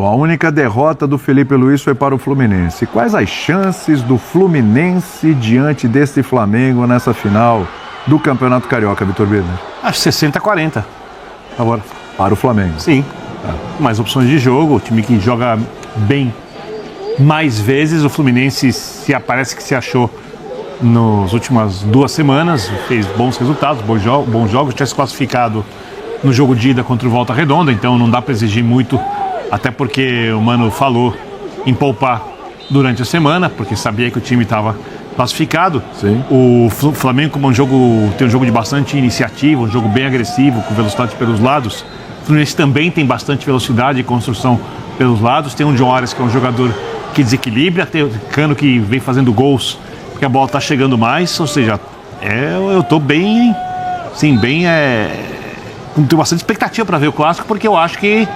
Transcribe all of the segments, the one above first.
A única derrota do Felipe Luiz foi para o Fluminense. Quais as chances do Fluminense diante desse Flamengo nessa final do Campeonato Carioca, Vitor Birner? Acho 60-40. Agora. Para o Flamengo. Sim. Mais opções de jogo, o time que joga bem mais vezes. O Fluminense parece que se achou nas últimas 2 semanas, fez bons resultados, bons jogos, tinha se classificado no jogo de ida contra o Volta Redonda, então não dá para exigir muito. Até porque o Mano falou em poupar durante a semana, porque sabia que o time estava classificado. Sim. O Flamengo, como tem um jogo de bastante iniciativa, um jogo bem agressivo, com velocidade pelos lados. O Fluminense também tem bastante velocidade e construção pelos lados. Tem o John Arias, que é um jogador que desequilibra. Tem o Cano, que vem fazendo gols, porque a bola está chegando mais. Ou seja, eu estou bem... Sim, tenho bastante expectativa para ver o Clássico, porque eu acho que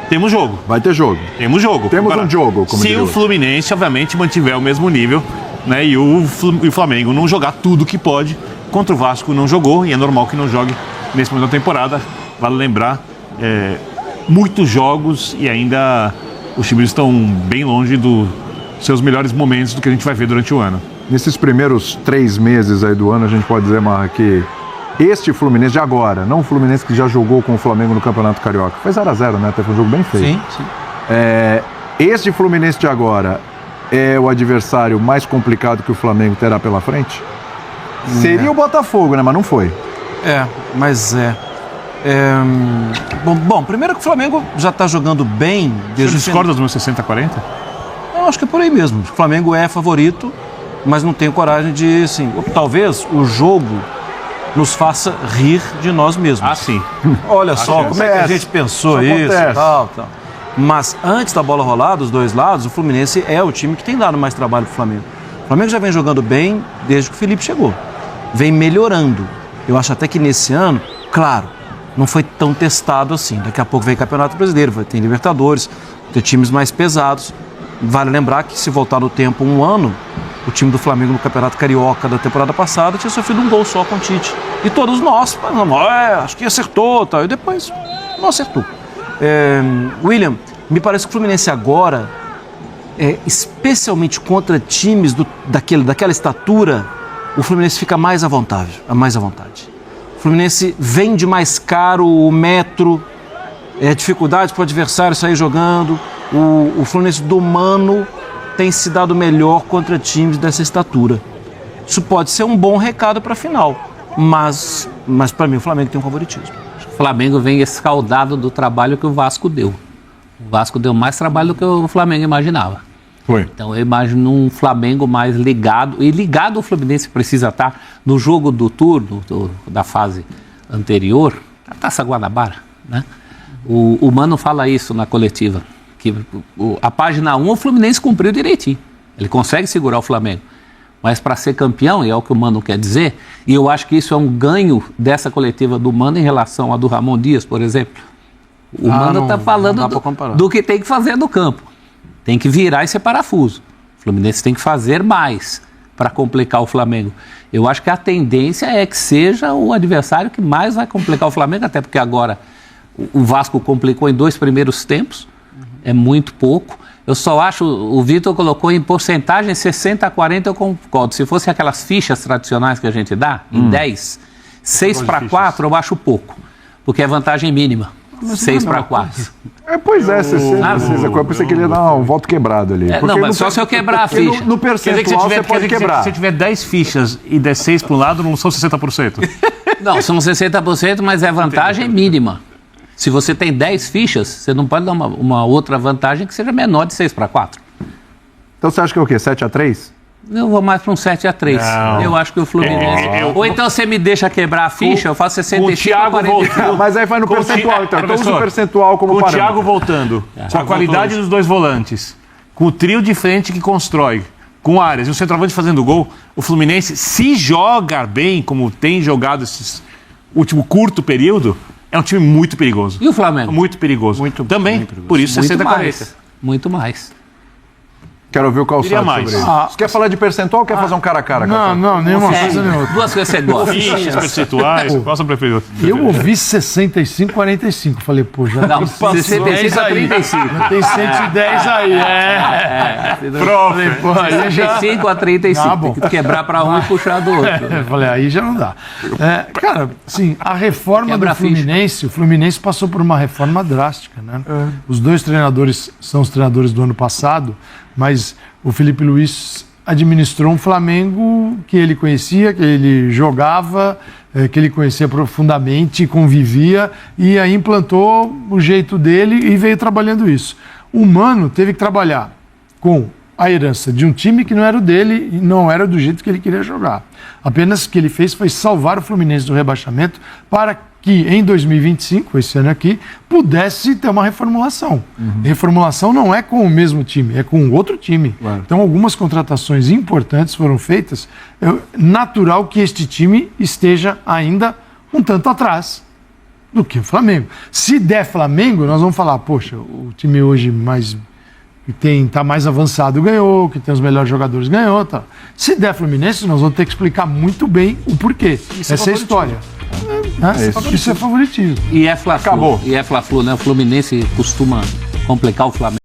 temos jogo. Vai ter jogo. Temos jogo. Temos um jogo, como se o Fluminense, obviamente, mantiver o mesmo nível, né, e o Flamengo não jogar tudo que pode. Contra o Vasco não jogou, e é normal que não jogue nesse momento da temporada. Vale lembrar, muitos jogos e ainda os times estão bem longe dos seus melhores momentos do que a gente vai ver durante o ano. Nesses primeiros 3 meses aí do ano, a gente pode dizer, Marra, que este Fluminense de agora, não o Fluminense que já jogou com o Flamengo no Campeonato Carioca, foi 0-0, né? Até foi um jogo bem feio. Sim, sim. Este Fluminense de agora é o adversário mais complicado que o Flamengo terá pela frente? Seria o Botafogo, né? Mas não foi. Bom, primeiro que o Flamengo já está jogando bem. Você discorda do meu 60-40? Eu acho que é por aí mesmo. O Flamengo é favorito, mas não tenho coragem de, assim, talvez o jogo nos faça rir de nós mesmos. Ah, sim. Olha só, como é que a gente pensou isso e tal. Mas antes da bola rolar, dos dois lados, o Fluminense é o time que tem dado mais trabalho pro Flamengo. O Flamengo já vem jogando bem desde que o Felipe chegou. Vem melhorando. Eu acho até que nesse ano, claro, não foi tão testado assim. Daqui a pouco vem Campeonato Brasileiro, vai ter Libertadores, ter times mais pesados. Vale lembrar que, se voltar no tempo 1 ano, o time do Flamengo no Campeonato Carioca da temporada passada tinha sofrido um gol só com o Tite. E todos nós, acho que acertou, tal. E depois não acertou. William, me parece que o Fluminense agora, especialmente contra times daquela estatura, o Fluminense fica mais à vontade. O Fluminense vende mais caro o metro, dificuldade para o adversário sair jogando. O Fluminense do Mano tem se dado melhor contra times dessa estatura. Isso pode ser um bom recado para a final, mas para mim o Flamengo tem um favoritismo. O Flamengo vem escaldado do trabalho que o Vasco deu. O Vasco deu mais trabalho do que o Flamengo imaginava. Foi. Então eu imagino um Flamengo mais ligado, e ligado o Fluminense precisa estar no jogo do turno, da fase anterior, a Taça Guanabara, né? O Mano fala isso na coletiva, que a página 1 o Fluminense cumpriu direitinho, ele consegue segurar o Flamengo, mas para ser campeão, e é o que o Mano quer dizer, e eu acho que isso é um ganho dessa coletiva do Mano em relação à do Ramon Dias, por exemplo. O Mano está falando do que tem que fazer no campo. Tem que virar esse parafuso. O Fluminense tem que fazer mais para complicar o Flamengo. Eu acho que a tendência é que seja o adversário que mais vai complicar o Flamengo, até porque agora o Vasco complicou em 2 primeiros tempos, é muito pouco. Eu só acho, o Vitor colocou em porcentagem 60-40, eu concordo. Se fosse aquelas fichas tradicionais que a gente dá, em 10, 6-4 eu acho pouco, porque é vantagem mínima. 6-4. Pois é, 60. Eu pensei que ele ia dar um voto quebrado ali. Não, mas só se eu quebrar a ficha. No percentual você pode quebrar. Se você tiver 10 fichas e der 6 para um lado, não são 60%. Não, são 60%, mas é vantagem mínima. Se você tem 10 fichas, você não pode dar uma outra vantagem que seja menor de 6-4. Então você acha que é o quê? 7-3? Eu vou mais para um 7-3. Não. Eu acho que o Fluminense... Ou então você me deixa quebrar a ficha, eu faço 65-40. Mas aí vai no percentual, então. Então usa o percentual como parâmetro. Com o Thiago voltando, com a qualidade dos 2 volantes, com o trio de frente que constrói, com Arias e o centroavante fazendo gol, o Fluminense, se joga bem, como tem jogado esse último curto período, é um time muito perigoso. E o Flamengo? Muito perigoso. Também, muito perigoso. Por isso 60-40. Muito mais. Quero ouvir o Calçado mais. sobre isso. Você quer falar de percentual ou quer fazer um cara a cara? Não, nenhuma coisa nem outra. Duas coisas você gosta. Fichas, percentuais, qual a sua preferida? Eu ouvi 65, 45. Falei, pô, já Não, tem 65 a 35. Já tem 110 aí, Falei, pô, aí já... 65 a 35. Ah, bom. Tem que quebrar para um e puxar do outro. Falei, aí já não dá. Cara, sim, a reforma Quebra do Fluminense, o Fluminense passou por uma reforma drástica, né? Os dois treinadores são os treinadores do ano passado, mas o Felipe Luiz administrou um Flamengo que ele conhecia, que ele jogava, que ele conhecia profundamente, convivia, e aí implantou o jeito dele e veio trabalhando isso. O Mano teve que trabalhar com a herança de um time que não era o dele e não era do jeito que ele queria jogar. Apenas o que ele fez foi salvar o Fluminense do rebaixamento para que em 2025, esse ano aqui, pudesse ter uma reformulação. Reformulação não é com o mesmo time, é com outro time. Claro. Então algumas contratações importantes foram feitas. É natural que este time esteja ainda um tanto atrás do que o Flamengo. Se der Flamengo, nós vamos falar, poxa, o time hoje que está mais avançado ganhou, que tem os melhores jogadores ganhou. Tá. Se der Fluminense, nós vamos ter que explicar muito bem o porquê. Essa é a história. Isso é favoritismo. E é Fla-Flu. Acabou. E é Fla-Flu, né? O Fluminense costuma complicar o Flamengo.